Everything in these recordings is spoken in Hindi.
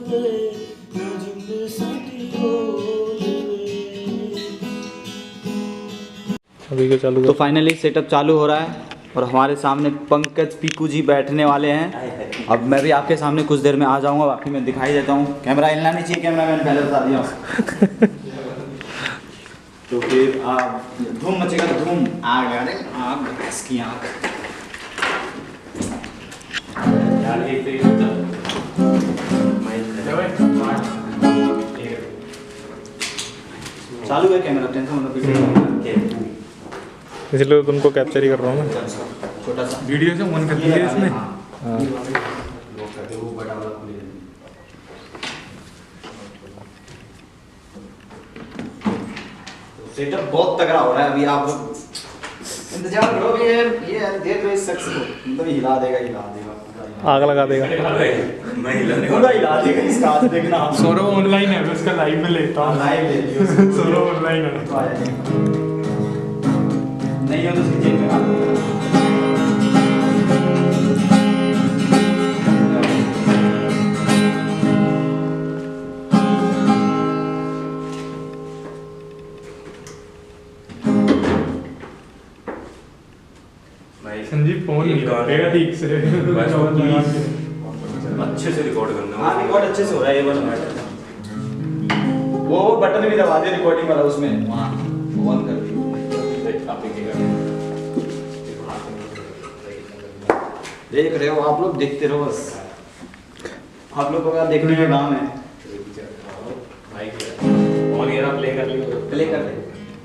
अभी को चालू तो फाइनली सेटअप चालू हो रहा है और हमारे सामने पंकज पीकू जी बैठने वाले हैं। अब मैं भी आपके सामने कुछ देर में आ जाऊंगा, बाकी मैं दिखाई देता हूँ। कैमरा हिलना नहीं चाहिए, कैमरा मैंने पहले बता दिया। तो फिर धूम मचेगा, धूम आग, अरे आग, इसकी आग। चालू है कैमरा, टेंशन मत लो। इसलिए तुमको कैप्चर ही कर रहा हूँ मैं। छोटा सा वीडियो से ऑन कर दिया इसमें। हाँ। सेटअप बहुत तगड़ा हो रहा है। अभी आप इंतजार करो, ये देख रहे इस शख्स को, मतलब हिला देगा, हिला देगा, आग लगा देगा, मैं हिला देगा इसका। आज देखना आप। सौरभ ऑनलाइन है, उसका लाइव में लेता हूँ। लाइव ले लियो। सौरभ ऑनलाइन है। नहीं हो तो उसकी जेब में डाल दो। संजीव फोन नहीं करेगा ठीक से, अच्छे से रिकॉर्ड करना। हाँ रिकॉर्ड अच्छे से हो रहा है, ये वाला मैटर। वो बटन भी दबा दे रिकॉर्डिंग वाला, उसमें वहाँ ऑन कर दिया। देख रहे हो आप लोग, देखते रहो बस। आप लोग का देखने का काम है। प्ले कर दे,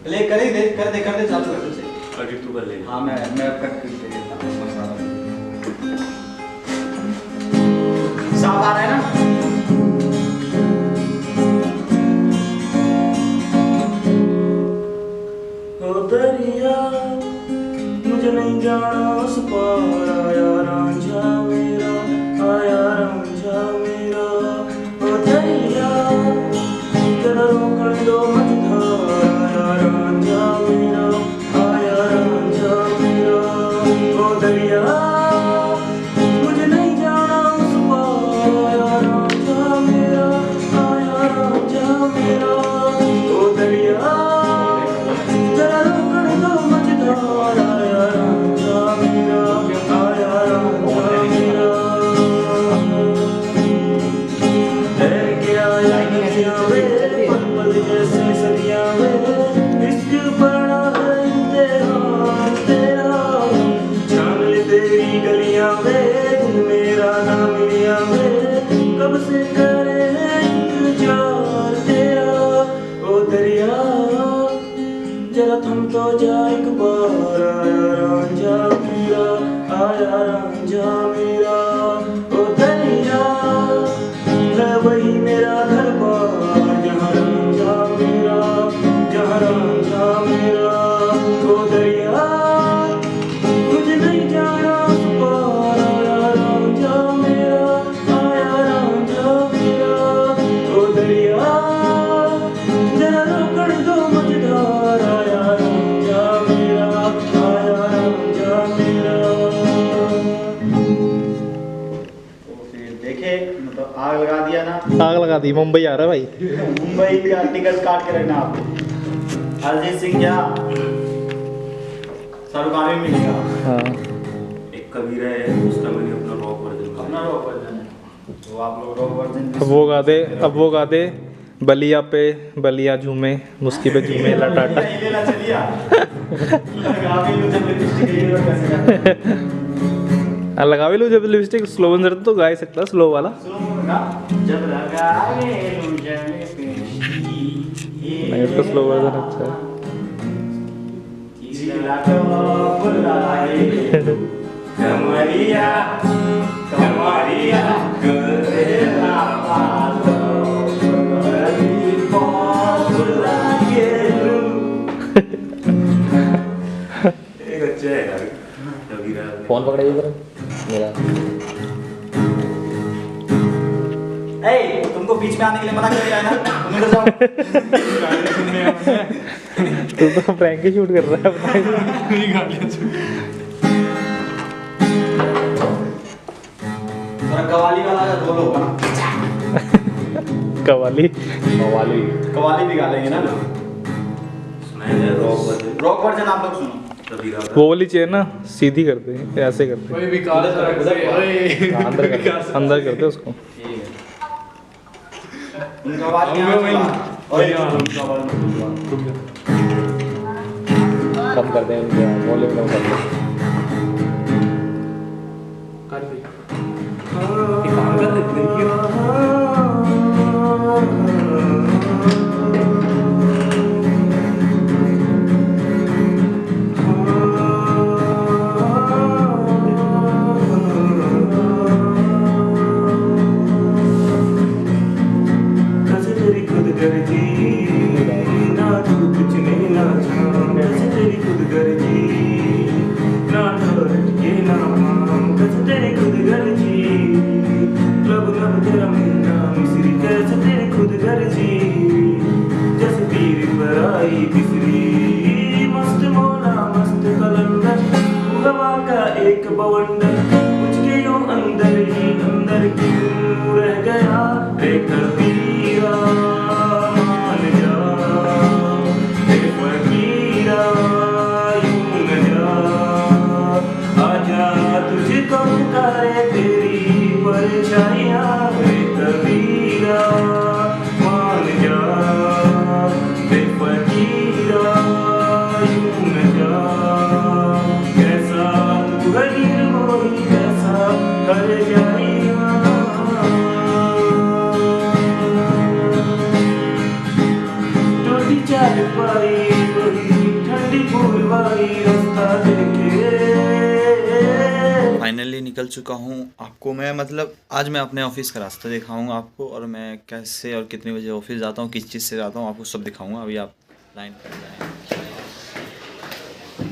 प्ले कर ही दे, कर दे चालू कर दे। एडिट तो कर ले। हाँ मैं कट कर देता हूँ सारा। साफ आ रहा है ना? ओ दरिया मुझे नहीं जाना उस पार, आया रांझा मेरा, आया रांझा मेरा। ओ दरिया तेरा रोकने दो मत धार, आया रांझा मेरा, आया रांझा मेरा। ओ दरिया मुझे नहीं जाना उस पार, आया रांझा मेरा, आया रांझा मेरा। ओ दरिया तेरा रोकने दो मत धार, आया रांझा मेरा, आया रांझा मेरा। तैर के आया नदियाँ वे, पल पल जैसे सदियाँ वे, इश्क बड़ा है इम्तिहान तेरा। छान ले तेरी गलियाँ वे, दिल मेरा नाम लिया वे, कब से करे इंतजार तेरा। ओ दरिया जरा थम तो जा एक बार, आया रांझा मेरा, आया रांझा मेरा। ओ दरिया है वही मेरा घर बार, जहाँ रांझा मेरा, जहाँ रांझा मेरा। ओ दरिया मुझे नहीं जाना उस पार, आया रांझा मेरा, आया रांझा मेरा। ओ दरिया जरा रोकने दो मत धार, आया रांझा मेरा, आया रांझा मेरा। तो फिर देखे, मतलब आग लगा दिया ना। आग लगा दी। मुंबई आ रहा है भाई। मुंबई का टिकट काट के रखना आप। अरिजीत सिंह क्या शाहरुख खान भी मिलेगा। हाँ एक कबीर है, उसका मैंने अपना रॉक वर्जन अपना रॉक वर्जन है, तो आप लोग रॉक वर्जन अब वो गा दे बलिया पे बलिया झूमे, मुस्की पे झूमे लटाटा। लेना चलिए लगा भी लो जब लिपस्टिक ये लोग कैसे लगा भी लो जब लिपस्टिक। स्लो बंदर तो गा ही सकता है, स्लो वाला। जब लगाए लो जब नहीं, उसका स्लो वर्जन अच्छा है। कमरिया कमरिया गोरेला पालो गली पहुंच लागे लू। एक अच्छा है यार कबीर। फोन पकड़ाइए जरा मेरा। ए तुमको बीच में आने के लिए मना कर दिया है ना, तुम इधर जाओ। तू तो प्रैंक ही शूट कर रहा है अपना। थोड़ा कवाली वाला रोल होगा ना। कवाली कवाली कवाली भी गा लेंगे ना सुनाया जाए रॉक वर्जन रॉक वर्जन आप लोग सुनो कबीरा का। वो वाली चेयर ना सीधी करते हैं, ऐसे करते हैं, अंदर करते हैं उसको। उनका आवाज क्या कम कर दें, वॉल्यूम कम कर दें। कैसे तेरी खुद गर्जी ना तू कुछ नहीं ना छाम, कैसे तेरी खुद गर्जी ना ठहर के ना पाम, कैसे तेरी खुद गर्जी लब लब तेरा मिलना मिसरी, कैसे तेरी खुद गर्जी जैसे पीर पर आई बिसरी, मस्त मौला मस्त कलंदर तू हवा का एक बवंडर, कुछ के यूं अंदर ही अंदर क्यों रह गया रे कबीरा, मान जा रे फकीरा यूं न जा, आजा तुझको पुकारे तेरी परछाइयाँ रे कबीरा, मान जा रे फकीरा यूं न जा, कैसा तू है निर्मोही कैसा कर जाइया, टूटी चाल पाई वही ठंडी फूलवारी रास्ता देखे। फाइनली निकल चुका हूँ। आपको मैं मतलब आज मैं अपने ऑफिस का रास्ता दिखाऊंगा आपको, और मैं कैसे और कितने बजे ऑफिस जाता हूँ, किस चीज़ से जाता हूँ, आपको सब दिखाऊंगा। अभी आप लाइन पर जाएँ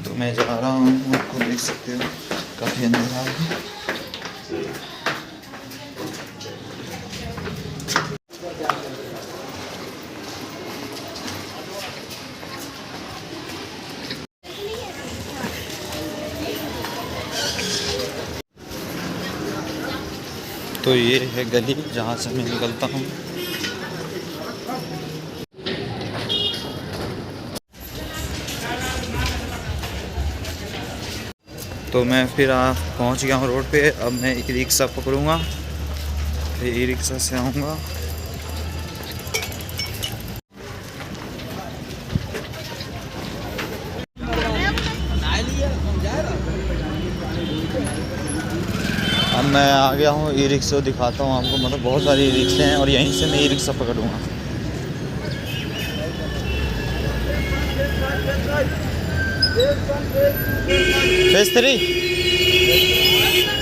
तो मैं जा रहा हूँ, आपको देख सकते हो काफ़ी अंधेरा है। तो ये है गली जहाँ से मैं निकलता हूँ। तो मैं फिर पहुँच गया हूँ रोड पे। अब मैं एक रिक्शा पकड़ूँगा, फिर ई रिक्शा से आऊँगा। अब मैं आ गया हूँ, ई रिक्शा दिखाता हूँ आपको। मतलब बहुत सारी ई रिक्शे हैं और यहीं से मैं ई रिक्शा पकड़ूँगा। फेज 3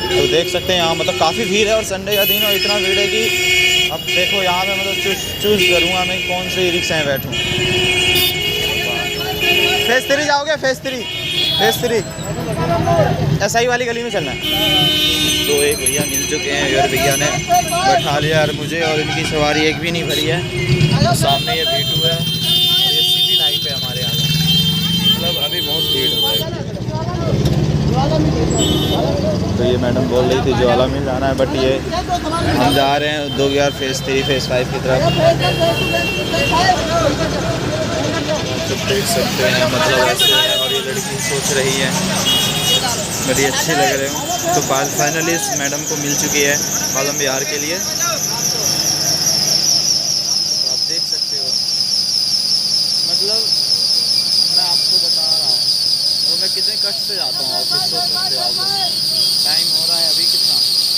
तो देख सकते हैं यहाँ मतलब काफ़ी भीड़ है, और संडे का दिन और इतना भीड़ है कि अब देखो यहाँ पे मतलब चूज करूँगा मैं कौन से ई रिक्शा में बैठूँ। फेज 3 जाओगे? फेज 3 SI वाली गली में चलना है। तो एक भैया मिल चुके हैं, यार भैया ने बैठा लिया यार मुझे, और इनकी सवारी एक भी नहीं भरी है। सामने ये B2 है और ये सीधी लाइन पे हमारे यहाँ का, मतलब अभी बहुत भीड़ हो रही है। तो ये मैडम बोल रही थी ज्वाला मिल जाना है, बट ये हम जा रहे हैं 2 फेज 3 फेज 5 की तरफ। तो देख सकते हैं मतलब ऐसे, और ये लड़की सोच रही है, बड़ी अच्छे लग रहे हो। तो फाइनली इस मैडम को मिल चुकी है आलम बिहार के लिए। तो आप देख सकते हो मतलब मैं आपको बता रहा हूँ, और मैं कितने कष्ट से जाता हूँ ऑफिस। सोच सकते हो टाइम हो रहा है अभी कितना,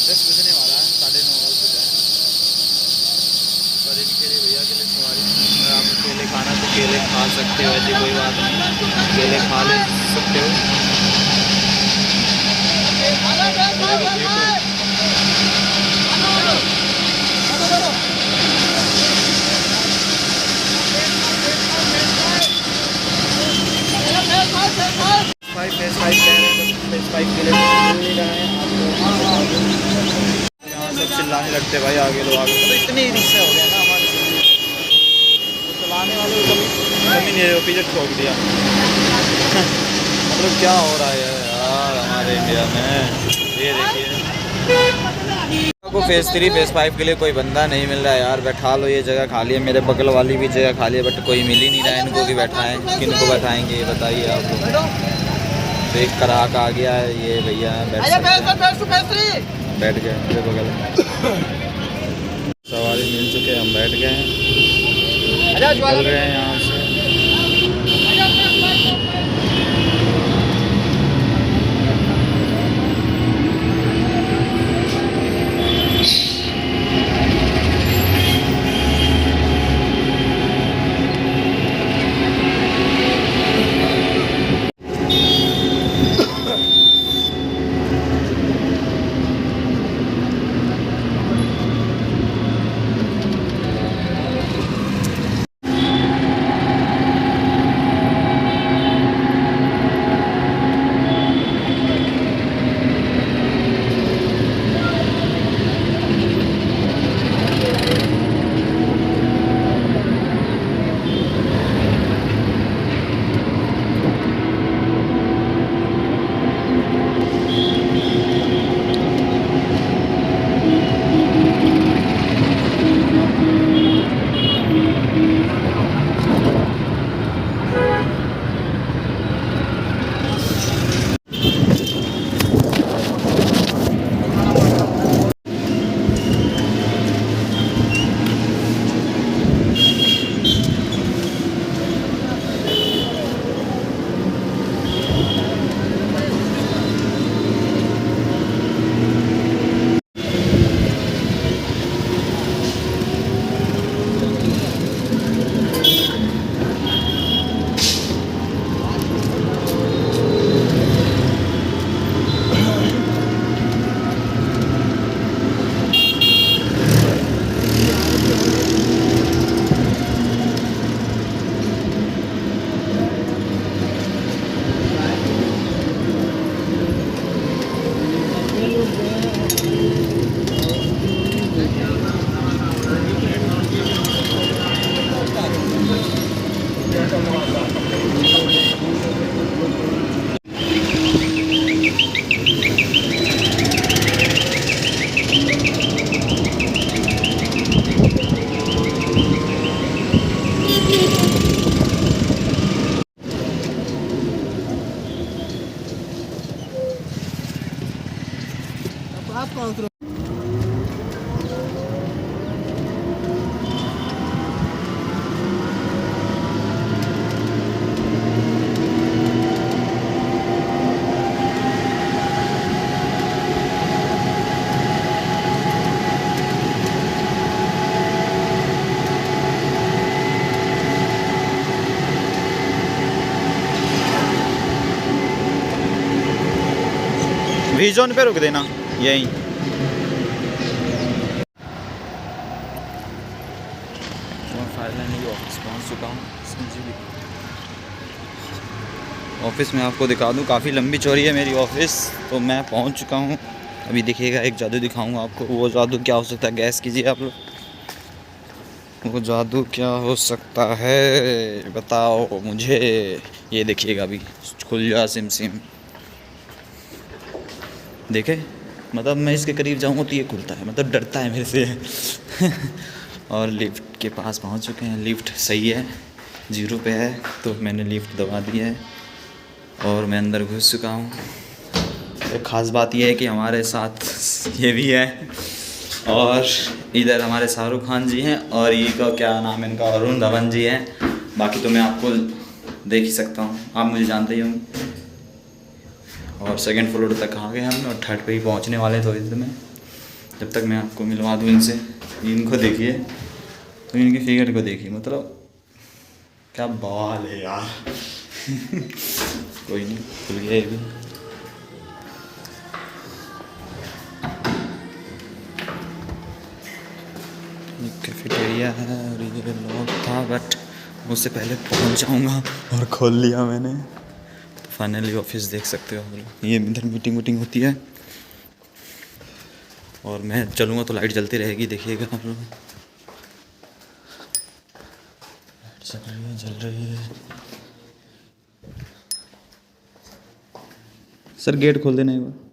10 बजने वाला है, 9:30 हो चुका है। पर इनके लिए भैया के लिए सवारी, अगर आप केले खाना तो केले खा सकते हो, ऐसी कोई बात नहीं, केले खा ले सकते हो। यहाँ सब चिल्लाने लगते भाई आगे लो आगे, तो इतनी रिक्शा हो गया ना हमारे दिल्ली में, तो चलाने वाले को कभी नहीं रहे, पीछे ठोक दिया। मतलब क्या हो रहा है यार हमारे इंडिया में, ये देखिए को फेज़ 3 फेज़ 5 के लिए कोई बंदा नहीं मिल रहा है यार। बैठा लो, ये जगह खाली है, मेरे बगल वाली भी जगह खाली है, बट कोई मिल ही नहीं रहा है इनको कि बैठाएं। किनको बैठाएंगे ये बताइए आप लोग। तो एक ग्राहक आ गया है, ये भैया बैठ गए मेरे बगल में। सवारी मिल चुके हैं, हम बैठ गए हैं, चल रहे हैं यहाँ से। वी जोन पे रुक देना यहीं। फाइनली ऑफिस पहुंच चुका हूँ। ऑफिस में आपको दिखा दूँ, काफ़ी लंबी चौड़ी है मेरी ऑफिस। तो मैं पहुंच चुका हूँ। अभी देखिएगा एक जादू दिखाऊंगा आपको। वो जादू क्या हो सकता है, गैस कीजिए आप लोग। वो जादू क्या हो सकता है बताओ मुझे। ये देखिएगा, अभी खुल जा सिम सिम, देखे। मतलब मैं इसके करीब जाऊँगा तो ये खुलता है, मतलब डरता है मेरे से। और लिफ्ट के पास पहुँच चुके हैं। लिफ्ट सही है, 0 पे है, तो मैंने लिफ्ट दबा दी है और मैं अंदर घुस चुका हूँ। एक ख़ास बात यह है कि हमारे साथ ये भी है, और इधर हमारे शाहरुख खान जी हैं, और ये का क्या नाम है इनका, अरुण धवन जी हैं। बाकी तो मैं आपको देख ही सकता हूँ, आप मुझे जानते ही होंगे। और सेकंड फ्लोर तक आ गए हम, और थर्ड पे ही पहुँचने वाले थोड़ी देर में। जब तक मैं आपको मिलवा दूँ इनसे। इनको देखिए, तो इनकी फिगर को देखिए, मतलब क्या बाल है यार। कोई नहीं, खुल गया ये भी। कैफेटेरिया है, और ये लॉक था, बट उससे पहले पहुंच जाऊंगा, और खोल लिया मैंने। तो फाइनली ऑफिस देख सकते हो आप लोग। ये इधर मीटिंग होती है, और मैं चलूँगा तो लाइट जलती रहेगी, देखिएगा आप लोग। लाइट जल रही है। सर गेट खोल देना एक बार।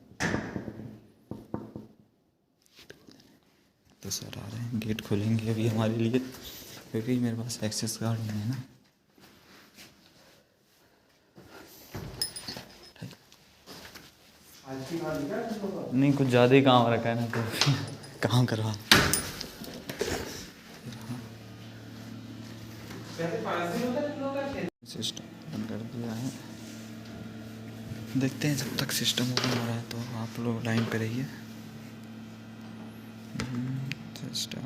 खोलेंगे अभी हमारे लिए, क्योंकि मेरे पास एक्सेस कार्ड नहीं है ना। नहीं, कुछ ज़्यादा ही काम रखा है ना, तो काम करवा सिस्टम बंद कर दिया है। देखते हैं जब तक सिस्टम ओपन हो रहा है, तो आप लोग लाइन पे रहिए। सिस्टम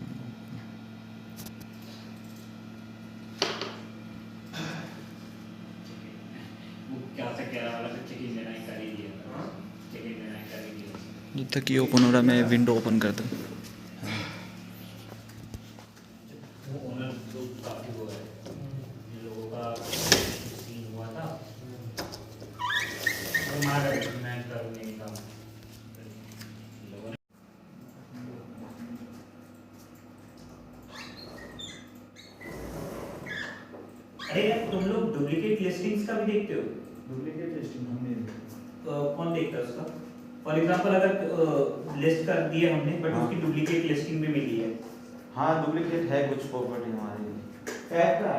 जब तक ये ओपन हो रहा है, मैं विंडो ओपन कर दूँ। अरे यार, तुम लोग डुप्लीकेट लिस्टिंग्स का भी देखते हो? डुप्लीकेट लिस्टिंग हमने कौन देखता है उसका? फॉर एग्जांपल अगर लिस्ट कर दी है हमने, बट उसकी डुप्लीकेट लिस्टिंग भी मिली है। हाँ, डुप्लीकेट है कुछ प्रॉपर्टी हमारी। फैक्ट है,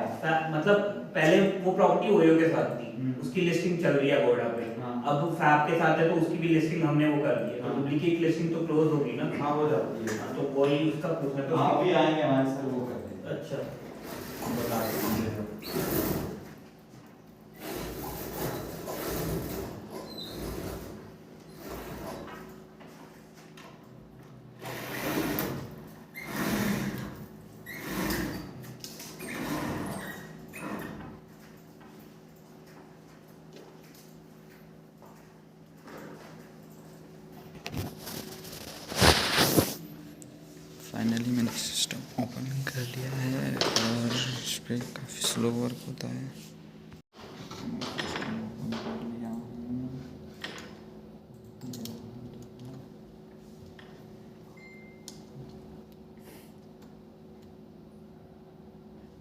मतलब पहले वो प्रॉपर्टी ओयो के साथ थी, उसकी लिस्टिंग चल रही है गोडा पे। हाँ। अब फैब के साथ है, तो उसकी भी लिस्टिंग हमने वो कर दी है। हाँ। तो डुप्लीकेट लिस्टिंग तो क्लोज होगी ना? हाँ हो जाती है। हाँ, तो वही उसका पूछना था। हाँ, अभी आएंगे हमारे सर, वो करते हैं। अच्छा, बता देंगे। फाइनली मैंने सिस्टम ओपन कर लिया है, और इस पर काफ़ी स्लो वर्क होता है।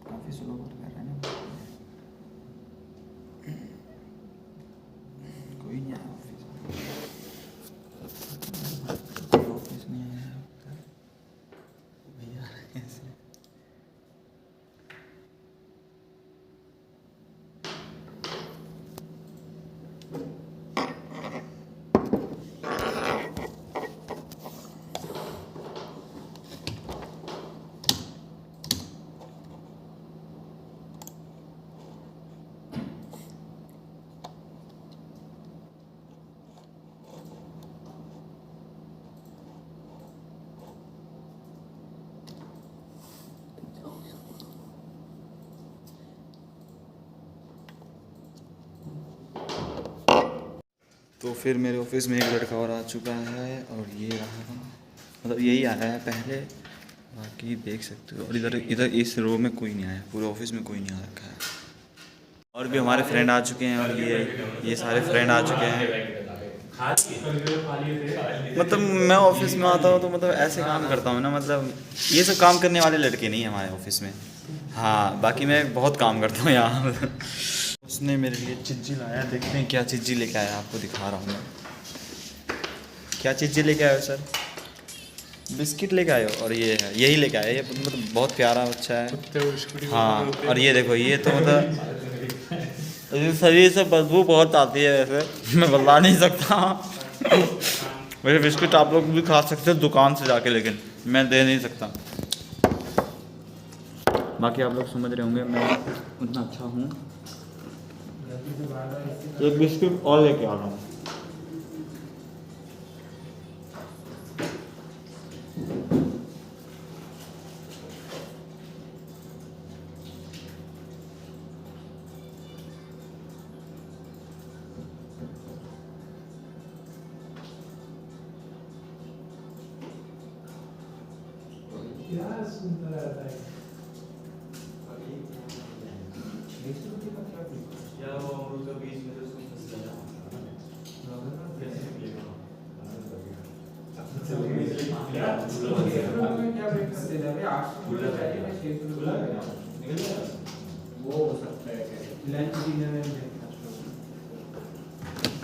काफ़ी स्लो वर्क कर रहा है ना, कोई नहीं आया ऑफिस नहीं आया भैया कैसे। तो फिर मेरे ऑफिस में एक लड़का और आ चुका है, और ये रहा, मतलब यही आया है पहले, बाकी देख सकते हो। और इधर इधर इस रो में कोई नहीं आया, पूरे ऑफिस में कोई नहीं आ रखा है। और भी हमारे फ्रेंड आ चुके हैं, और ये सारे फ्रेंड आ चुके हैं। मतलब मैं ऑफिस में आता हूँ तो मतलब ऐसे काम करता हूँ ना, मतलब ये सब काम करने वाले लड़के नहीं हैं हमारे ऑफिस में। हाँ, बाकी मैं बहुत काम करता हूँ यहाँ। उसने मेरे लिए चिज्जी लाया, देखते हैं क्या चिज्जी लेके आया, आपको दिखा रहा हूँ मैं। क्या चिज्जी लेके आए हो सर? बिस्किट लेके आए हो, और ये है, यही लेके आए, ये मतलब बहुत प्यारा बच्चा है। हाँ, और ये देखो, ये तो मतलब शरीर से बदबू बहुत आती है, वैसे मैं बता नहीं सकता। वैसे बिस्किट आप लोग भी खा सकते हो दुकान से जाके, लेकिन मैं दे नहीं सकता। बाकी आप लोग समझ रहे होंगे मैं उतना अच्छा हूँ। एक बिस्किट और लेके आ रहा हूँ।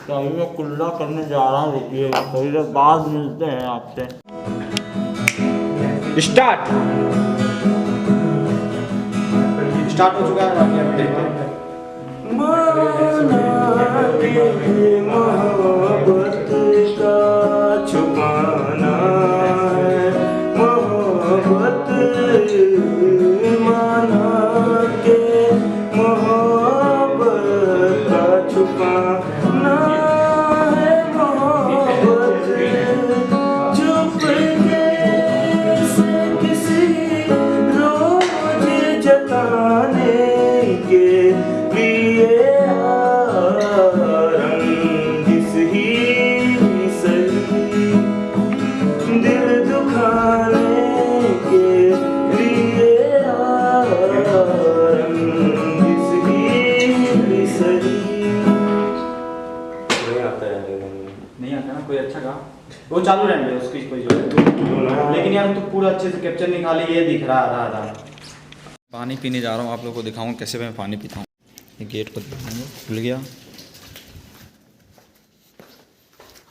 तो अभी मैं कुल्ला करने जा रहा हूँ, रुकिए, थोड़ी देर बाद मिलते हैं आपसे। स्टार्ट। स्टार्ट हो चुका है, बाकी अब देखते हैं। मोहब्बत का छुपाना है, मोहब्बत माना के मोहब्बत का छुपाना है, मोहब्बत छुपके से किसी रोज जताने के लिए रंजिश ही सही, दिल दुखाने के लिए रंजिश ही सही। नहीं आता है, नहीं आता ना कोई अच्छा गा, वो चालू रहने दे, उसकी कोई जरूरत नहीं। लेकिन यार तू पूरा अच्छे से कैप्चर नहीं, खाली ये दिख रहा आधा आधा। पानी पीने जा रहा हूँ, आप लोगों को दिखाऊँ कैसे मैं पानी पीता हूँ। ये गेट को दिखाऊंगा, खुल गया।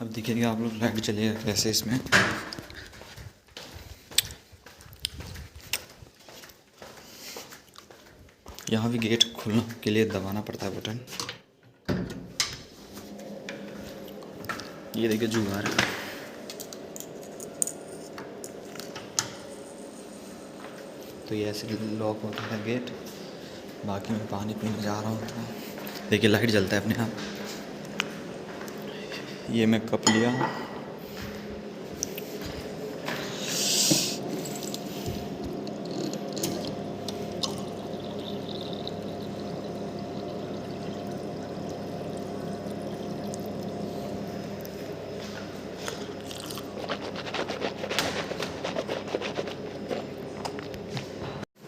अब दिखेगा आप लोग, लाइट चलेगा कैसे इसमें। यहाँ भी गेट खोलने के लिए दबाना पड़ता है बटन। ये देखिए जुगाड़ है। तो ये ऐसे लॉक होता है गेट। बाकी मैं पानी पीने जा रहा हूँ, तो देखिए लाइट जलता है अपने आप। ये मैं कप लिया,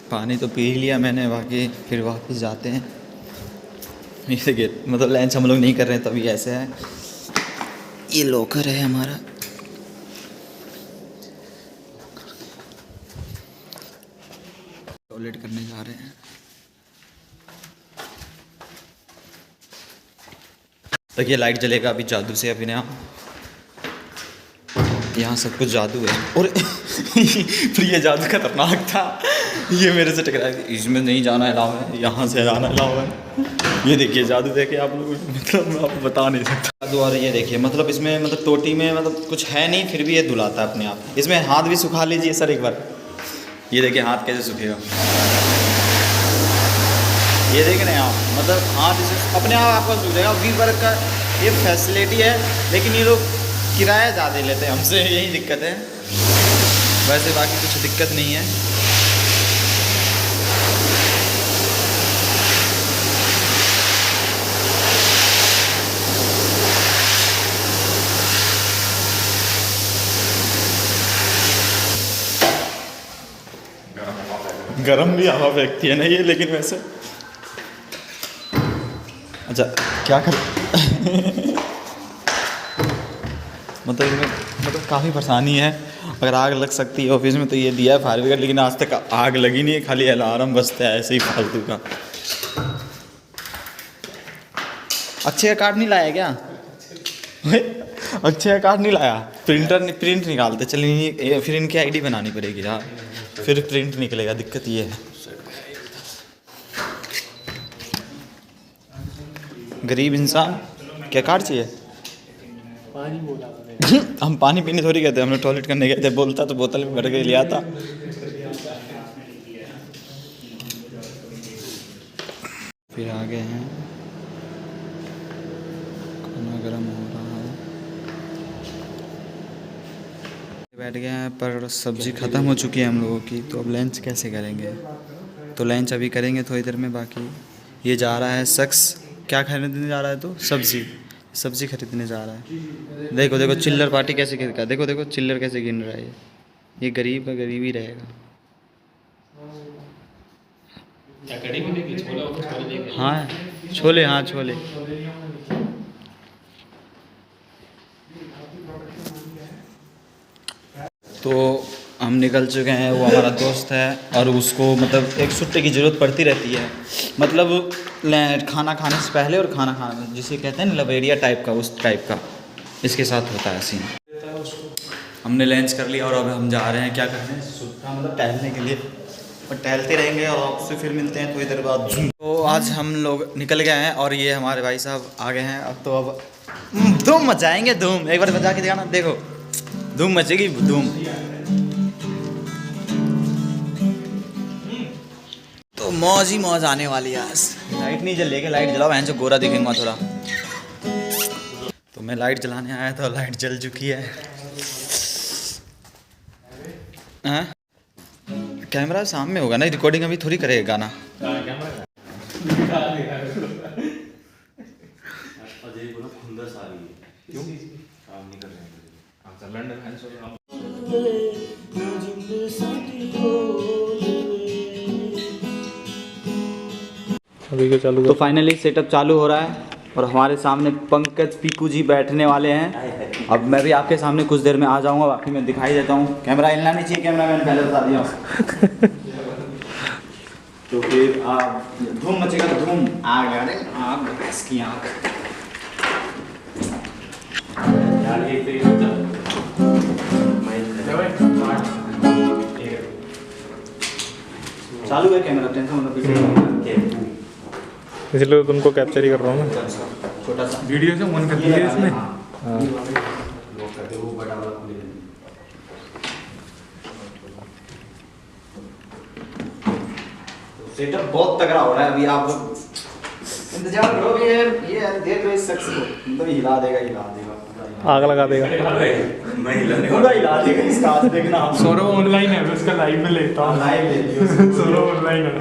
पानी तो पी लिया मैंने। बाकी फिर वापस जाते हैं। ये देखिए, मतलब लंच हम लोग नहीं कर रहे हैं, तभी ऐसे है। ये लॉकर है हमारा। टॉयलेट करने जा रहे हैं। देखिए लाइट जलेगा अभी जादू से। अभी यहाँ सब कुछ जादू है। और फिर ये जादू खतरनाक था। ये मेरे से टकराया, इसमें नहीं जाना अलाउ है, यहाँ से जाना अलाउ है। ये देखिए जादू देखे आप लोग, मतलब मैं आपको बता नहीं सकता जादू। और ये देखिए, मतलब इसमें मतलब टोटी में मतलब कुछ है नहीं, फिर भी ये धुलाता है अपने आप। इसमें हाथ भी सुखा लीजिए सर एक बार। ये देखिए हाथ कैसे सूखेगा। ये देख रहे हैं आप, मतलब हाथ इसे अपने आप आपका सूख जाएगा। वी वर्क का ये फैसिलिटी है, लेकिन ये लोग किराया ज़्यादा लेते हैं हमसे, यही दिक्कत है। वैसे बाकी कुछ दिक्कत नहीं है। गरम भी हवा फेंकती है ना ये, लेकिन वैसे अच्छा क्या कर मतलब इसमें मतलब काफ़ी परेशानी है। अगर आग लग सकती है ऑफिस में तो ये दिया है फायर ब्रिगेड, लेकिन आज तक आग लगी नहीं है। खाली अलार्म बजता है ऐसे ही फालतू का। अक्षय कार्ड नहीं लाया क्या? अक्षय कार्ड नहीं लाया? प्रिंट निकालते चलिए, फिर इनकी आईडी बनानी पड़ेगी यार, फिर प्रिंट निकलेगा। दिक्कत ये है, गरीब इंसान क्या कार्ड चाहिए? पानी बोला हम पानी पीने थोड़ी गए थे, हम लोग टॉयलेट करने गए थे। बोलता तो बोतल में भर के लिया था। फिर आ गए हैं, खाना गर्म हो रहा है। बैठ गए हैं, पर सब्ज़ी ख़त्म हो चुकी है हम लोगों की। तो अब लंच कैसे करेंगे? तो लंच अभी करेंगे थोड़ी देर में। बाकी ये जा रहा है शख्स, क्या खरीदने जा रहा है? तो सब्ज़ी खरीदने जा रहा है। देखो देखो चिल्लर पार्टी कैसे गिर रहा है। देखो देखो चिल्लर कैसे गिन रहा है। ये गरीब का गरीब ही रहेगा। हाँ छोले, हाँ छोले। तो हम निकल चुके हैं। वो हमारा दोस्त है और उसको मतलब एक छुट्टी की ज़रूरत पड़ती रहती है। मतलब खाना खाने से पहले और खाना खाने जिसे कहते हैं ना लवेरिया टाइप का, उस टाइप का इसके साथ होता है सीन। हमने लंच कर लिया और अब हम जा रहे हैं क्या करने, सुट्टा मतलब टहलने के लिए, और टहलते रहेंगे और आपसे फिर मिलते हैं थोड़ी देर बाद। तो आज हम लोग निकल गए हैं और ये हमारे भाई साहब आ गए हैं। अब तो अब धूम मचाएंगे, धूम। एक बार बजा के दिखाना, देखो धूम मचेगी, धूम। तो मौज ही मौज आने वाली है आज। लाइट नहीं जल रही, लाइट जलाओ, जो गोरा दिखेंगे थोड़ा। तो मैं लाइट जलाने आया था, लाइट जल चुकी है। हाँ? कैमरा सामने होगा ना, रिकॉर्डिंग अभी थोड़ी करेगा गाना। अभी को चालू तो फाइनली सेटअप चालू हो रहा है और हमारे सामने पंकज पीकू जी बैठने वाले हैं। अब मैं भी आपके सामने कुछ देर में आ जाऊंगा, बाकी मैं दिखाई देता हूँ। कैमरा हिलना नहीं चाहिए, कैमरा मैंने पहले बता दिया। तो फिर आप धूम मचेगा, धूम। आग लगा दे, आग, इसकी आग। चालू है कैमरा, टेंशन मतलब इसलिए तुमको कैप्चर ही कर रहा हूँ मैं। छोटा सा वीडियो से ऑन कर दिया इसमें। हाँ। सेटअप बहुत तगड़ा हो रहा है। अभी आप इंतजार करो, ये देख लो इस शख्स को, मतलब हिला देगा, हिला देगा, आग लगा देगा। पूरा हिला देगा इसका। आज देखना आप। सौरभ ऑनलाइन है, उसका लाइव में लेता हूँ। लाइव ले लियो। सौरभ ऑनलाइन है।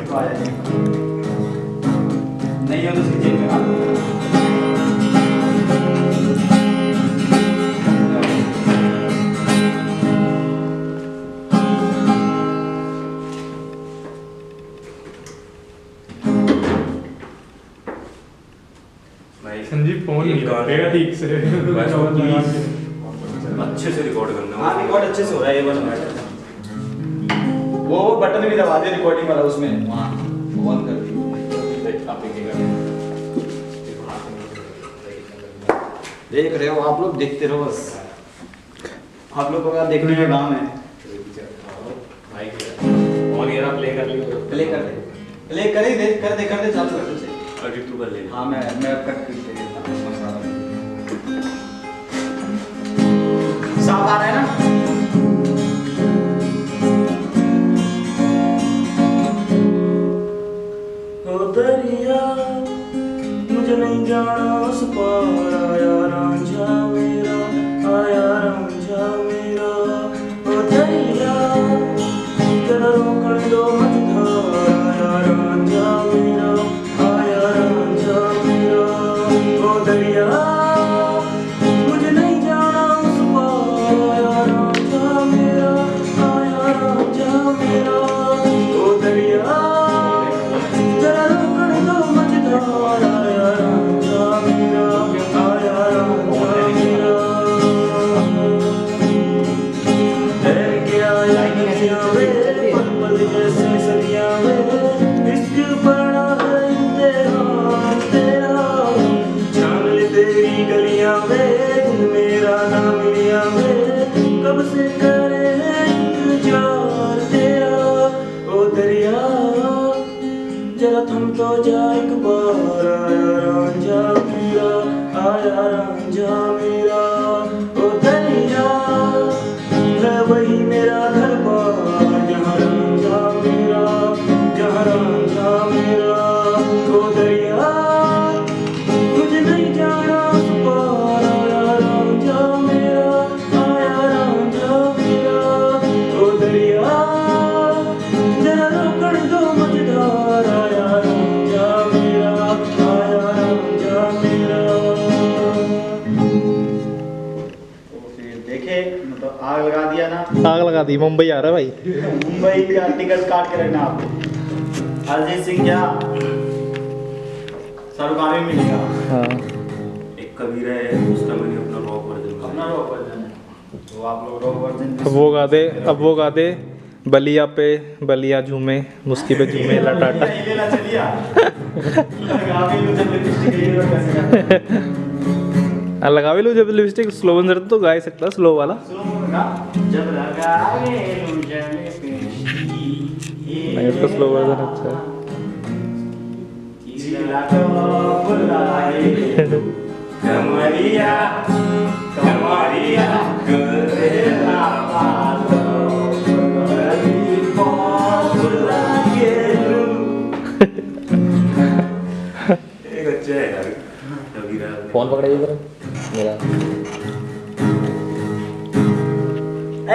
नहीं हो तो उसकी जेब में डाल दो। संजीव फोन नहीं करेगा ठीक से। अच्छे से रिकॉर्ड करना। हाँ रिकॉर्ड अच्छे से हो रहा है, ये बस मैटर। वो बटन भी दबा दिया रिकॉर्डिंग वाला, उसमें वहाँ ऑन कर दिया। देख रहे हो आप लोग, देखते रहो बस। आप लोग को देखने का काम है। प्ले कर दे, प्ले कर ही दे, कर दे चालू कर दे। तू कर ले। हाँ मैं कट कर देता हूँ। साफ आ रहा है ना? ओ दरिया मुझे नहीं जाना उस पार, आया रांझा मेरा, आया रांझा मेरा। ओ दरिया जरा रोकने दो मत धार, आया रांझा मेरा, आया रांझा मेरा। ओ दरिया मुझे नहीं जाना उस पार, आया रांझा मेरा, आया रांझा मेरा। ओ दरिया जरा रोकने दो मत धार, आया रांझा मेरा, आया रांझा मेरा। तैर के आया नदियाँ में, पल पल जैसे सदियाँ में, इश्क बड़ा है इम्तिहान तेरा। छान ले तेरी गलियाँ में, दिल मेरा नाम लिया में, कब से करे इंतजार तेरा। ओ दरिया जरा थम तो जा एक बार, आया रांझा मेरा, आया रांझा मेरा। ओ दरिया है वही मेरा घर बार, जहाँ रांझा मेरा, जहाँ रांझा मेरा। ओ दरिया मुझे नहीं जाना उस पार, आया रांझा मेरा, आया रांझा मेरा। ओ दरिया जरा रोकने दो मत धार, आया रांझा मेरा, आया रांझा मेरा। तो फिर देखे, मतलब आग लगा दिया ना। आग लगा दी, मुंबई आ रहा है भाई। मुंबई का टिकट काट के रखना आप। अरिजीत सिंह क्या शाहरुख खान भी मिलेगा। हाँ। एक कबीर है, उसका मैंने अपना रॉक वर्जन अपना रॉक वर्जन है, तो आप लोग रॉक वर्जन अब वो गा दे बलिया पे बलिया झूमे, मुस्की पे झूमे लटाटा। लेना चलिए। लगा भी लो जब लिपस्टिक स्लो बन जाता तो गा ही सकता स्लो वाला। जब लगाए नहीं उसका स्लो वर्जन अच्छा है। कमरिया कमरिया गोरेला पालो गली बोला गेलू। एक अच्छा है यार कबीरा। फोन पकड़ाइए जरा मेरा।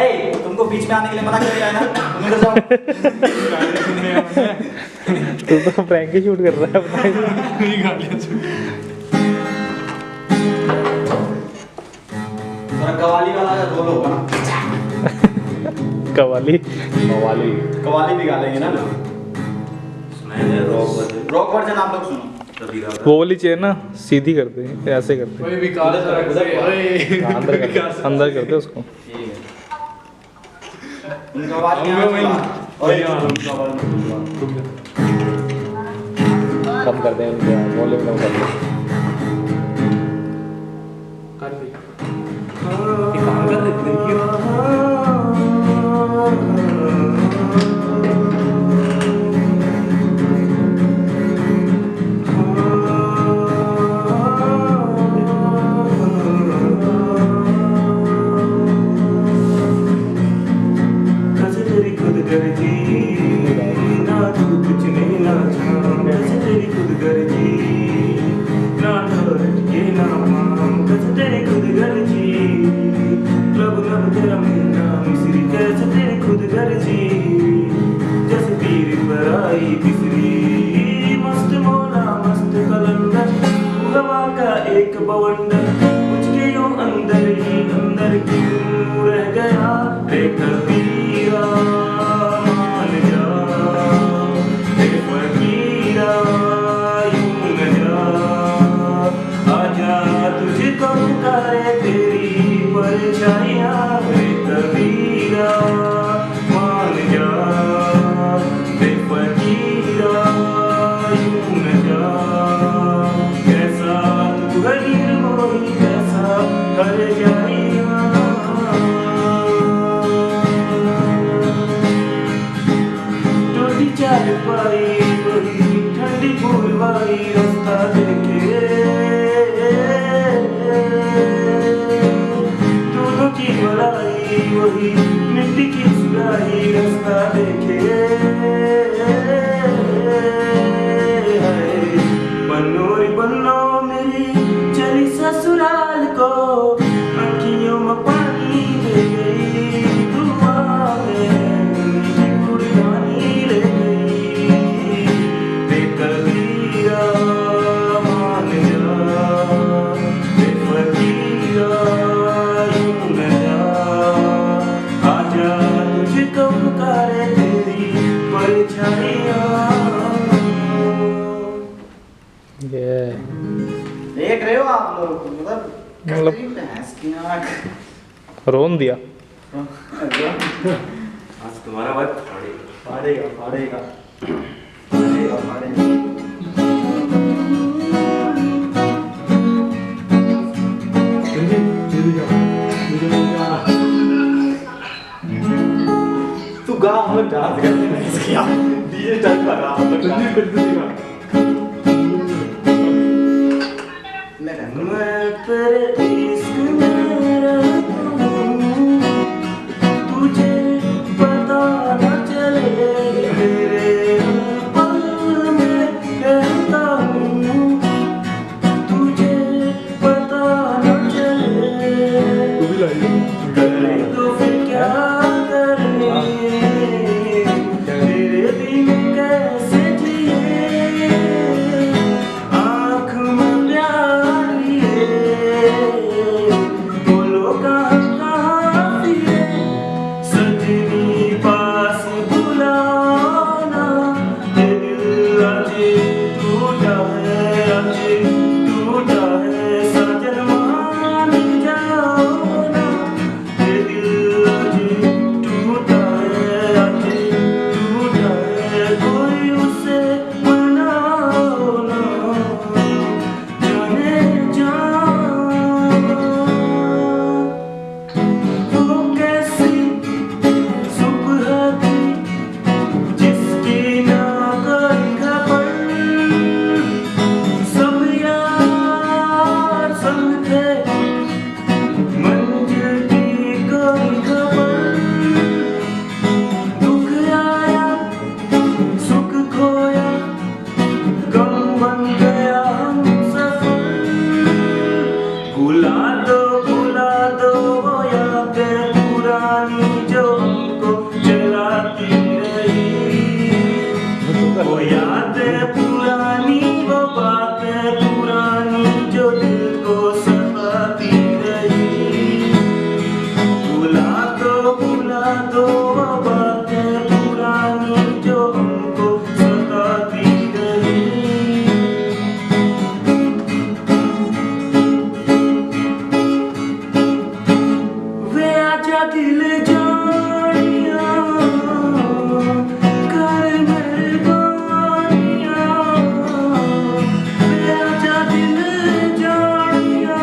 ए तुमको बीच में आने के लिए मना कर दिया है ना, तुम इधर जाओ। तू तो प्रैंक ही शूट कर रहा है अपना। थोड़ा कवाली वाला रोल होगा ना। कवाली कवाली भी गा लेंगे ना। सुनाया जाए रॉक वर्जन आप लोग सुनो। कबीरा का। वो वाली चेयर ना सीधी करते हैं ऐसे करते हैं अंदर करते हैं उसको। उनका आवाज क्या है? कम कर दें उनका वॉल्यूम कम कर दें। एक बवंडर कुछ के यूं अंदर ही अंदर क्यों रह गया रे कबीरा मान जा रे फकीरा यूं न जा आजा तुझको पुकारे तेरी परछाइयां रे कबीरा मान जा रे फकीरा यूं न जा। गरीब मोही कैसा कर जाइया टूटी चाल पाई वही ठंडी फूलवाई रास्ता देखे दोनों की मलाई वही मिट्टी की सुराही रास्ता देखे बनोरी बनो मेरी चली ससुराल को आँखियों में पानी ले गई दुआ में मीठी कुर्बानी ले गई रे कबीरा मान जा रे फकीरा यूं न जा आजा तुझको पुकारे तेरी परछाइयां। देख रहे हो आप लोग मतलब भैंस की आँख रोन दिया। आज तुम्हारा बात फाड़ेगा फाड़ेगा फाड़ेगा फाड़ेगा। तू गा हम लोग डांस करते हैं इसकी डीजे चल रहा हम लोग डांस करते हैं। मैं तेरे इश्क में रहता हूँ तुझे पता न चले तेरे पल में रहता हूँ तुझे पता न चले करे तो फिर क्या करने तेरे बिन कैसे जिए आँख में प्यार लिए वो यादें पुरानी, वो बातें पुरानी जो दिल को सताती रही। भुला दो वो बातें पुरानी जो हमको सताती रही। वे आजा दिल जानिया कर मेहरबानिया। वे आजा दिल जानिया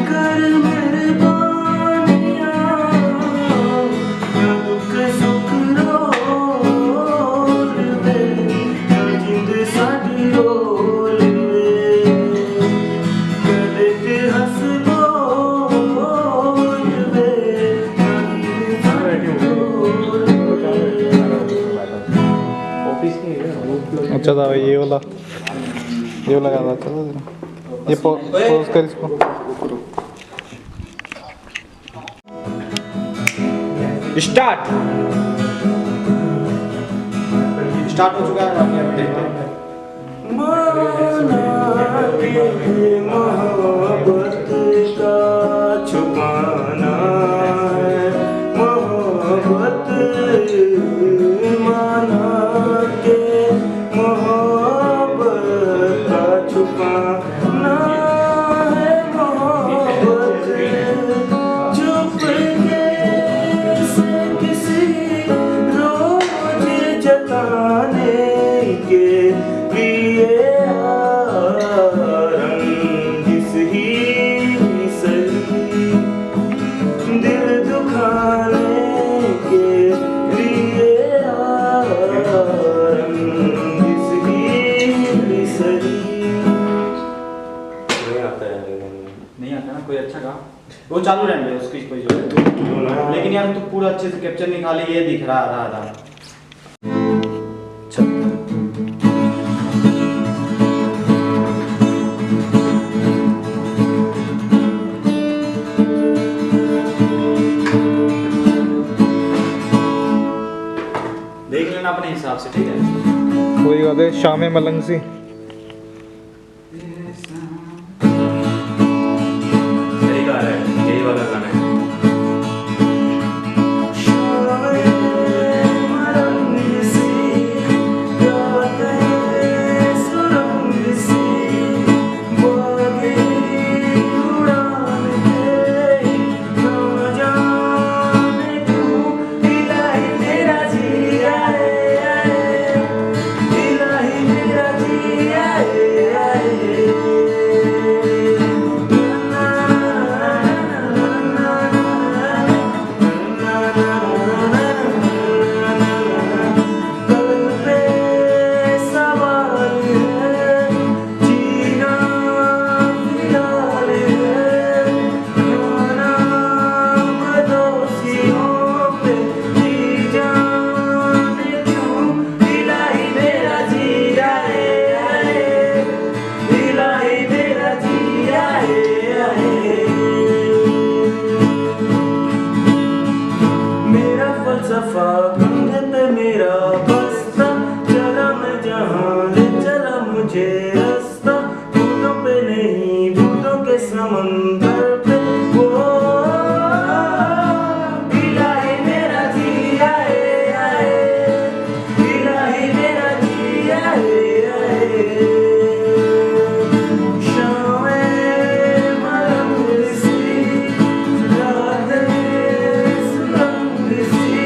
कर मेहरबानिया। ना दुख सुख रोल वे, ना जिंद साडी रोल वे। कदे ते हंस बोल वे, ना जिंद साडी रोल वे। अच्छा था भाई, ये वाला लगा था। चलो ये पॉज कर इसको। स्टार्ट हो चुका है। आप यहाँ देखते हैं। माना के मोहब्बत का छुपाना है, मोहब्बत माना के मोहब्बत का छुपाना है, मोहब्बत छुपके से किसी रोज जताने के लिए रंजिश ही सही, दिल दुखाने के लिए रंजिश ही सही। नहीं आता है नहीं आता ना कोई अच्छा गा। वो चालू रहने दे, उसकी कोई जरूरत नहीं। लेकिन यार तू पूरा अच्छे से कैप्चर नहीं, खाली ये दिख रहा आधा आधा। देख लेना अपने हिसाब से, ठीक है। वही गा दे, शामे मलंग सी। सही गा रहा है, यही वाला गाना है। समंदर पे वो इलाही मेरा जी आए आए, इलाही मेरा जी आए आए। शामें मलंग सी, रातें सुरंग सी,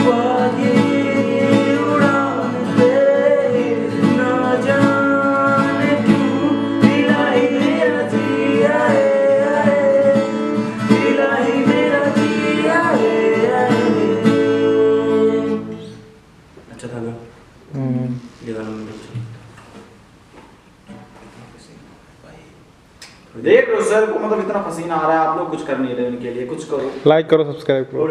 वादी उड़ान पे ना जाने क्यों इलाही मेरा जी आए आए, इलाही मेरा जी आए आए। अच्छा था ना ये गाना में। देख लो सर को, मतलब इतना पसीना आ रहा है, आप लोग कुछ कर नहीं रहे उनके लिए, कुछ करो। लाइक करो, सब्सक्राइब करो।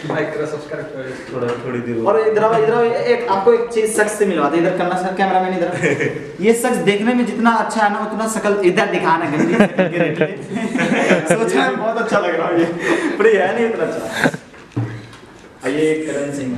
लाइक करो, सब्सक्राइब करो। थोड़ी देर और इधर एक आपको एक चीज शख्स से मिलवाते, इधर करना सर, कैमरामैन इधर। ये शख्स देखने में जितना अच्छा है ना, उतना शकल इधर दिखाना गंदी शक्ल के रेट में। सोचना है बहुत अच्छा लग रहा है ये, पर ये है नहीं इतना अच्छा। ये करण सिंह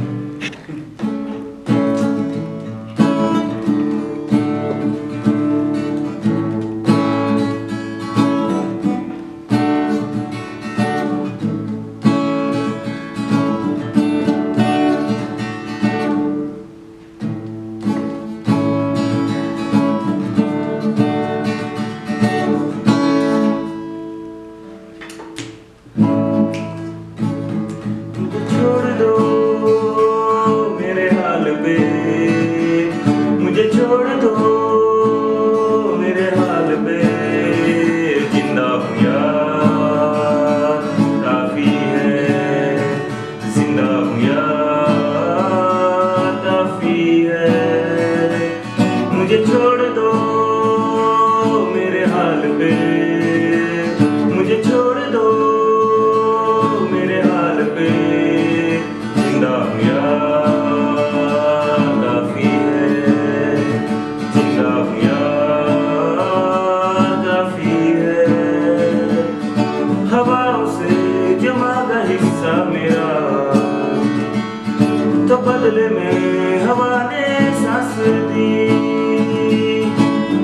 तो बदले में हवा ने सांस दी।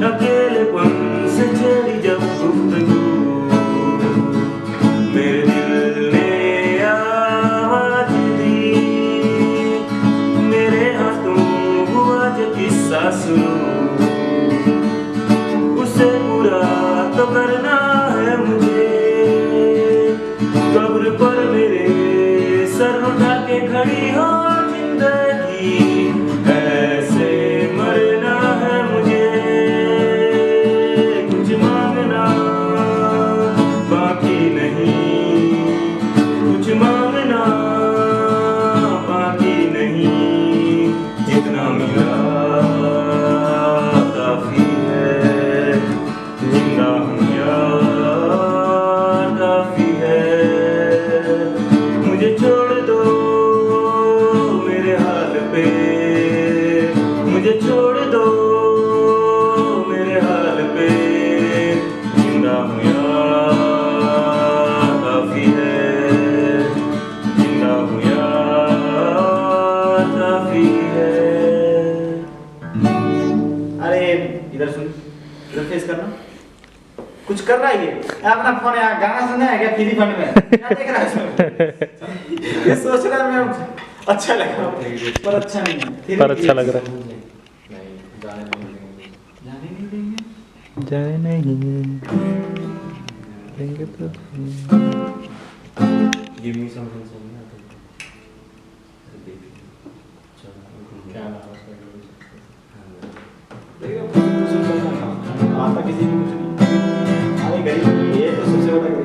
अकेलेपन से छेड़ी जब गुफ्तगू, मेरे दिल ने आवाज दी। मेरे हाथों हुआ जो किस्सा शुरू, उसे पूरा तो करना है मुझे। कब्र पर मेरे सर उठा के खड़ी हो जिंदगी, ऐसे मरना है मुझे। कुछ मांगना बाकी नहीं, कुछ मांगना बाकी नहीं। जितना मिला काफी है, जिंदा हूँ यार काफी है। मुझे छोड़ दो मेरे हाल पे, मुझे छोड़ दो मेरे हाल पे। जिंदा हूँ यार काफी है, जिंदा हूँ यार काफी है। अरे इधर सुन, इधर फेस करना। कुछ कर रहा है ये अपना फोन, यहाँ गाना सुना है क्या फ्री फंड में? क्या देख रहा है इसमें? ये सोच रहा है मैं अच्छा लगा पर अच्छा नहीं है। पर अच्छा लग रहा है। जाने नहीं देंगे। जाए नहीं देंगे तो गिव मी समथिंग सॉन्ग ना तो क्या नाम है उसका? देखो कुछ करना आता किसी भी कुछ नहीं। अरे गरीब ये तो सबसे बड़ा गरीब।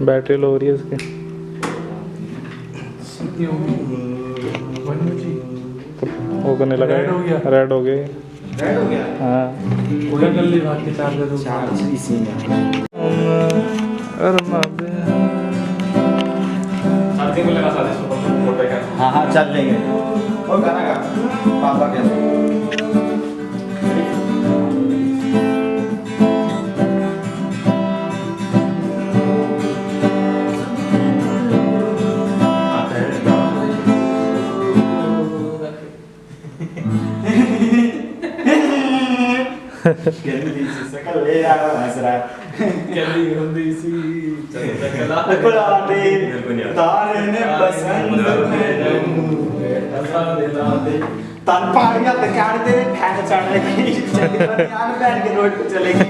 बैटरी लो हो रही है इसकी। वो करने लगा है, रेड हो गया। रेड हो गया। हाँ चार्ज इसी में। अरे माबे हाँ हाँ चल लेंगे। और गाना गा पापा के सकल ले रहा हंस रहा कली होंदी सी चंद्रकला कुलाने तारे ने पसंद में तन पहाड़ियां दिखाते फैन चढ़ने की चढ़ने बैठ के रोड पे चलेगी।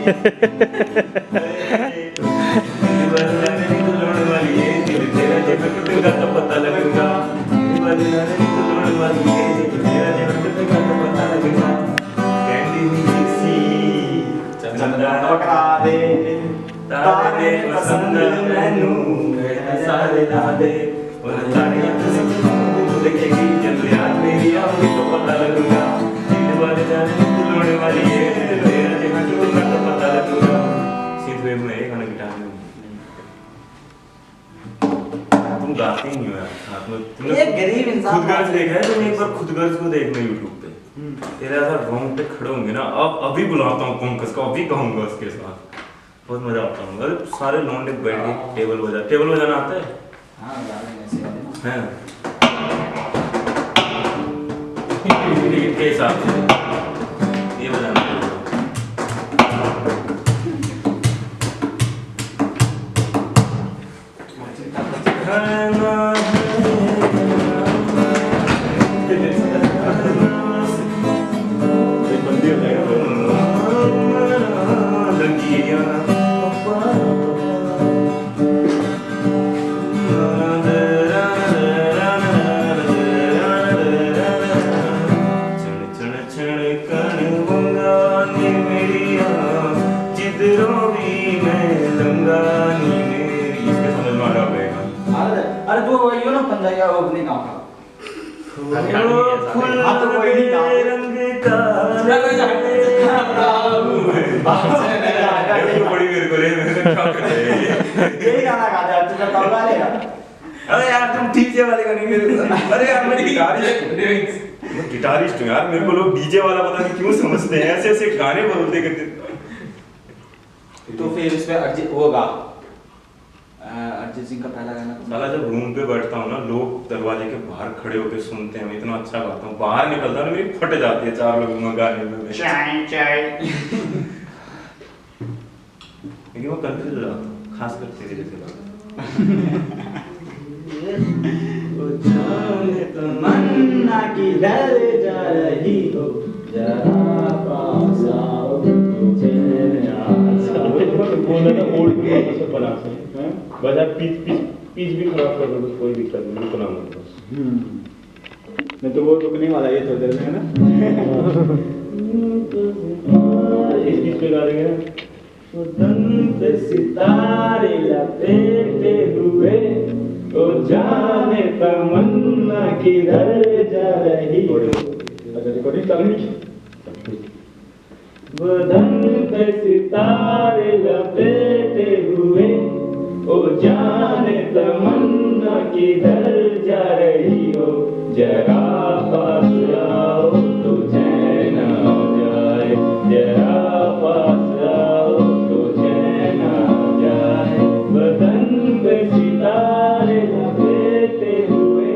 मेरी तो लोड़ वाली है दिल तेरा जब टूटेगा तो पता लगेगा। वाली है तेरा जन्म का तो पता लगेगा कहती सी चंदा पकड़ा दे तारे पसंद मैनू सारे ला दे और तारियां तू देखेगी जब याद मेरी आऊंगी तो पता लगेगा दिल वाले जाने बुलाने वाली है तेरा जन्म का तो पता लगेगा सीधे में एक गाना गिटार में तुम गाते ही नहीं हो यार साथ में तुमने ये गरीब इंसान खुद गर्ज देखा है तुम एक बार खुद गर्ज को देखना YouTube पे तेरे ऐसा रोंग पे खड़े होंगे ना अब अभी बुलाता हूँ पंकज को अभी कहूंगा उसके साथ बहुत मजा आता है अरे सारे लौंडे बैठ के टेबल बजाना आता है हां गा रहे हैं ऐसे वाले हैं के हिसाब से ये बजाना बंदी हो अरे जो यो ना पंजाबी वो अपने गांव का हाँ तो कोई नहीं गाँव बड़ी मेरे को रे मेरे को क्या कर रहे यही गाना गाते हैं तुझे तबला लेगा अरे यार तुम डीजे वाले का नहीं मेरे अरे यार मैं गिटारिस्ट हूँ यार मेरे को लोग डीजे वाला पता नहीं क्यों समझते हैं ऐसे ऐसे गाने बोलते करते तो फिर इसमें अरिजीत वो गा अरिजीत सिंह का पहला गाना साला जब रूम पे बैठता हूँ ना लोग दरवाजे के बाहर खड़े होकर सुनते हैं मैं इतना अच्छा गाता हूँ बाहर निकलता हूँ मेरी फट जाती है चार लोगों में गाने में चाय चाय लेकिन वो कंफ्यूज हो जाता हूँ खास कर तेरे जैसे गाना तमन्ना किधर जा रही हो जरा पास आओ तुझे बोलना था ओल्ड के सब बना से बस आप पीच भी खराब कर दो कोई दिक्कत नहीं बना मत मैं तो वो रुकने वाला ये थोड़ी देर में है ना इस चीज पे गा देंगे ना उदन पे सितारे लपेटे हुए ओ जाने तमन्ना किधर जा रही हो अच्छा रिकॉर्डिंग चालू है बदन पे सितारे लपेटे हुए ओ जाने तमन्ना किधर जा रही हो जरा पास आओ तो चैन आ जाए जरा पास आओ तो चैन आ जाए बदन पे सितारे लपेटे हुए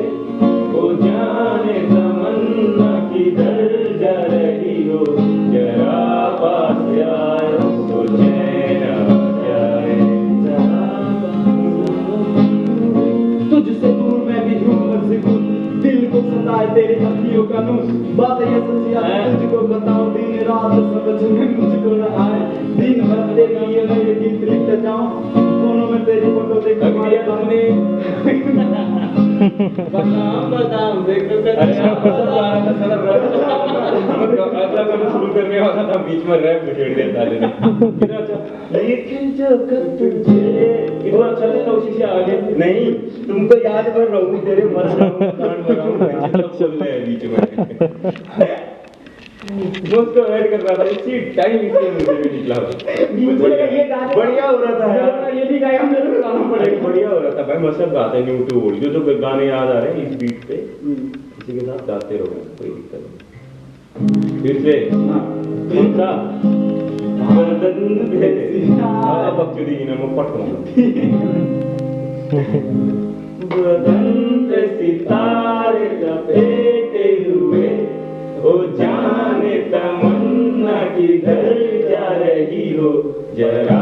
ओ जाने तमन्ना किधर जा रही हो जरा पास आओ तो चैन आ जाए तुझसे दूर मैं भी हूँ मजबूर दिल को सताए तेरी हड्डियों का नूर बात ये सच्ची है तुझको बताऊं दिन रात समझ में मुझको न आए दिन भर तेरी ये मैं गीत लिखता जाऊं फोनों में तेरी फोटो देख हमारे बंदे बताऊं देखो अगला कभी शुरू करने वाला था बीच में रैप छेड़ देता लेकिन जब तुझे इतना अच्छा लगता उसी से आगे नहीं तुमको याद कर रहा हूँ तेरे मर बीच में दोस्त को ऐड कर रहा था इसी टाइम इसलिए मुझे भी निकला बढ़िया हो रहा था यार ये भी गाया मेरे को गाना पड़ेगा बढ़िया हो रहा था भाई मस्त गाते हैं न्यू टू ओल्ड जो गाने याद आ रहे हैं इस बीट पे इसी के साथ गाते रहो कोई दिक्कत नहीं फिर से कौन सा बदन पे हां बकरी ने मैं पटवा बदन पे सितारे लपेटे हुए ओ जाने तमन्ना किधर जा रही हो जरा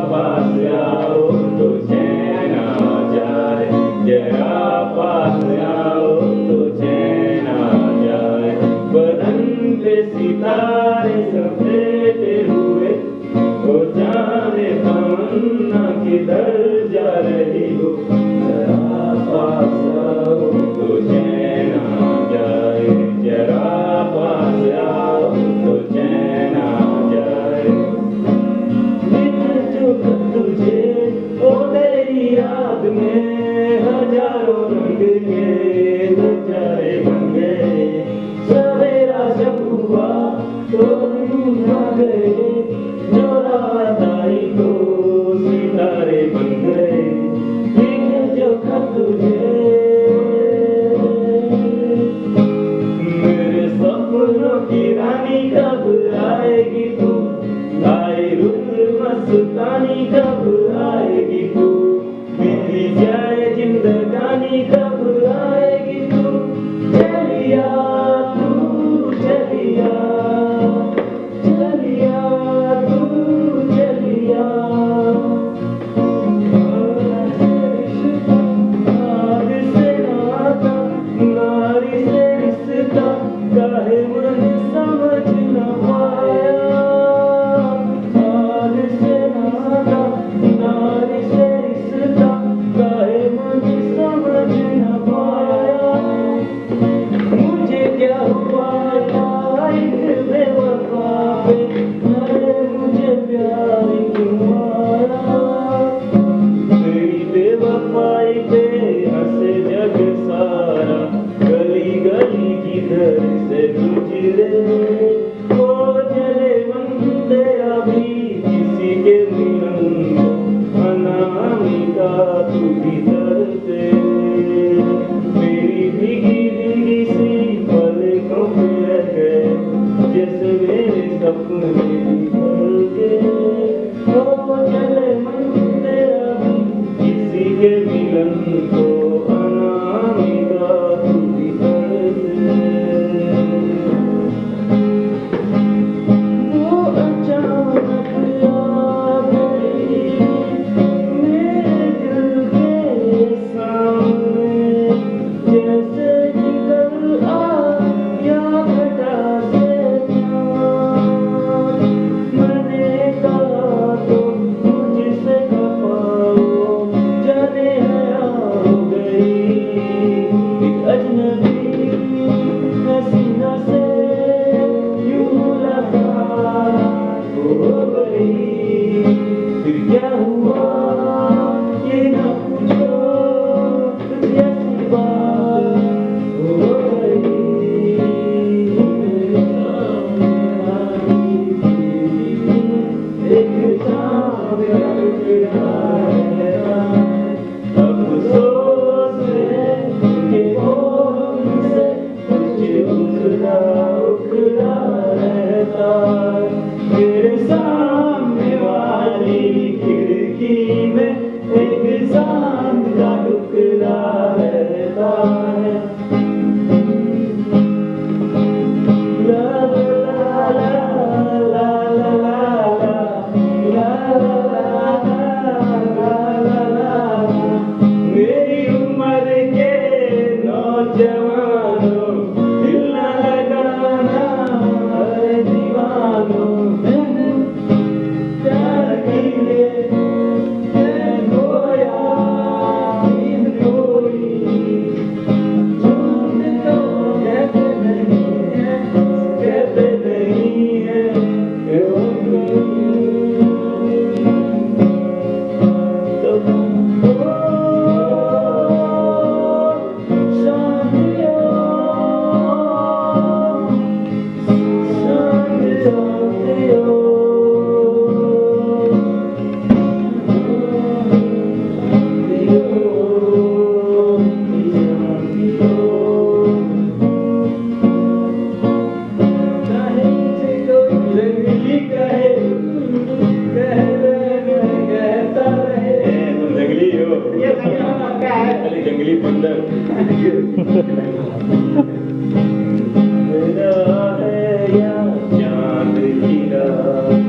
पास आओ तो चैन आ जाए जरा पास आओ तो चैन आ जाए बदन पे सितारे लपेटे हुए ओ जाने तमन्ना किधर जा रही हो जरा पास आओ तो चैन आ जाए तो ना गए जो रात आई तो सितारे बन गए लिखे जो खत तुझे मेरे सपनों की रानी कब आएगी तू आए रुत मस्तानी कब आएगी तू मेरी जाए जिंदगानी कब आएगी तू चलिया तू चलिया चलिया तू चलिया नारी से नाता नारी से रिश्ता काहे मन समझ न पाया नारी से नाता नारी से रिश्ता काहे मन समझ न पाया मुझे क्या हुआ लाइक बेवफा पे अरे मुझे प्यार क्यों आया तेरी बेवफाई पे हंसे जग सारा गली गली किधर से गुजरे वो चले बंदे अभी किसी के मिलन को अनामिका तू भीतर से मेरी भीगी भीगी सी पलकों पे रह गए जैसे मेरे सपने बिखर के वो चले बंदे अभी किसी के मिलन को अनामिका तू भीतर से वो अचानक आ गई मेरे दिल के सामने जैसे निकल आया घटा से चाँद मैंने कहा तो मुझसे खपाओ जाने हया हो गई एक अजनबी हसीना से यूं मुलाकात हो गई फिर क्या हुआ ये ना पूछो कुछ ऐसी बात हो गई मेरे सामने आई थी एक चाँद का टुकड़ा है अफसोस है कि वो हमसे कुछ उखड़ा रहता मेरे सामने वाली खिड़की में एक चाँद का टुकड़ा रहता है ला ला ला ला ला ला ला ला मेरी उम्र के नौजवानों दिल न लगाना अरे दीवानों प्यार के लिए खोया नींद कोई झूठ तो कहते नहीं है कि वो जंगली बंदर मेरा है या चांद की रात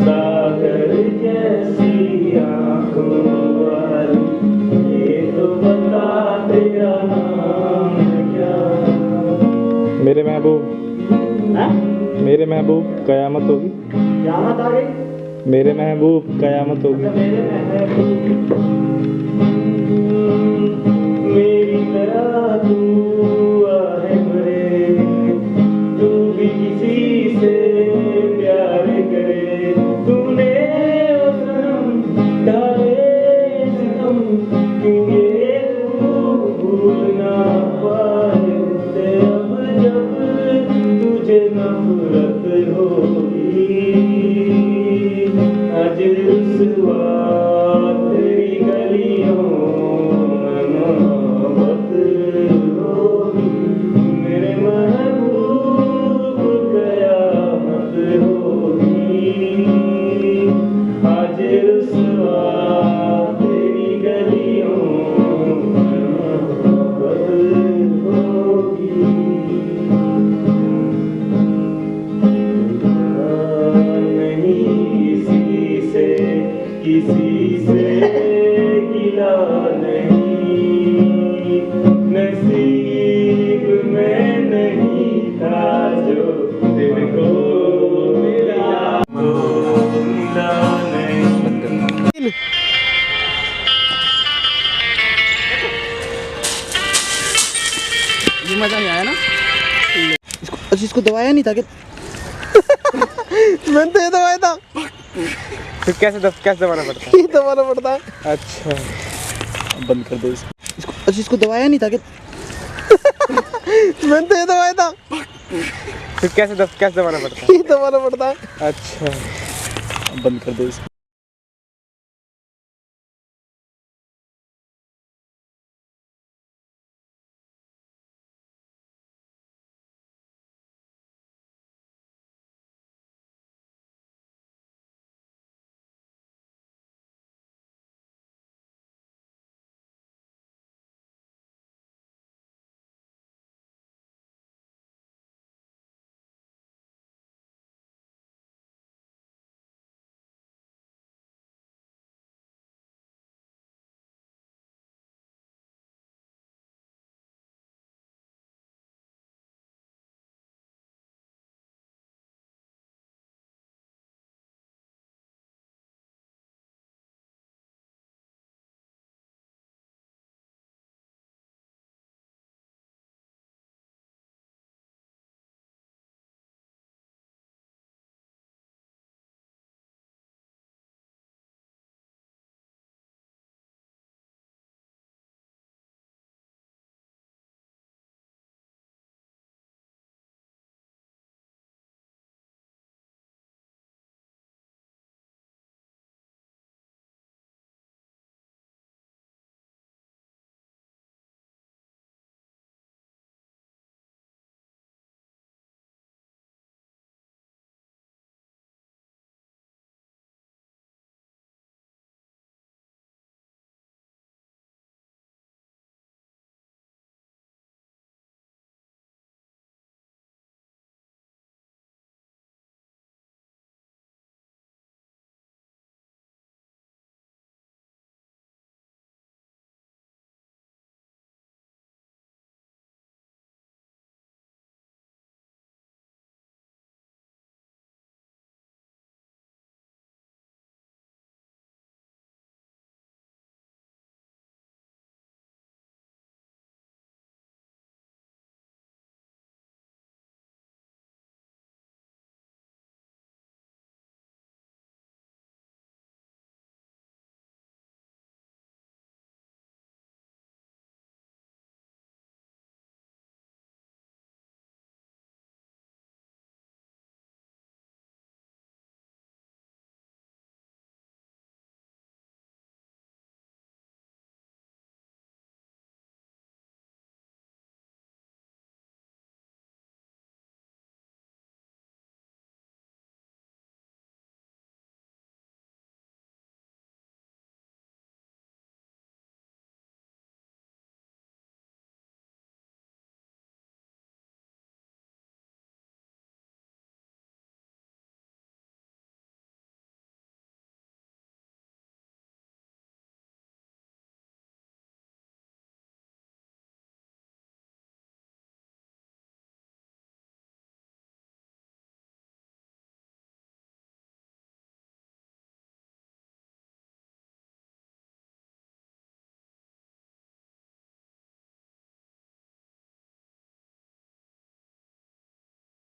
सागर जैसी आंखों वाली ये तो बता तेरा नाम क्या मेरे महबूब मेरे महबूब कयामत होगी क़यामत आ गई मेरे महबूब कयामत होगी मेरे महबूब मेरी तरह तू है मरे तू भी किसी से प्यार करे तूने ओ सनम डाले सितम क्यों ये तू भूल ना पाए ये मजा नहीं आया ना। इसको अच्छा इसको दबाया नहीं था कि मैंने तो ये दबाया था। फिर कैसे दबाना पड़ता है? ये दबाना पड़ता है। अच्छा बंद कर दो इसको। अच्छा इसको दबाया नहीं था कि मैंने तो ये दबाया था। फिर कैसे दबाना पड़ता है? ये दबाना पड़ता है। अच्छा बंद कर दो इसको।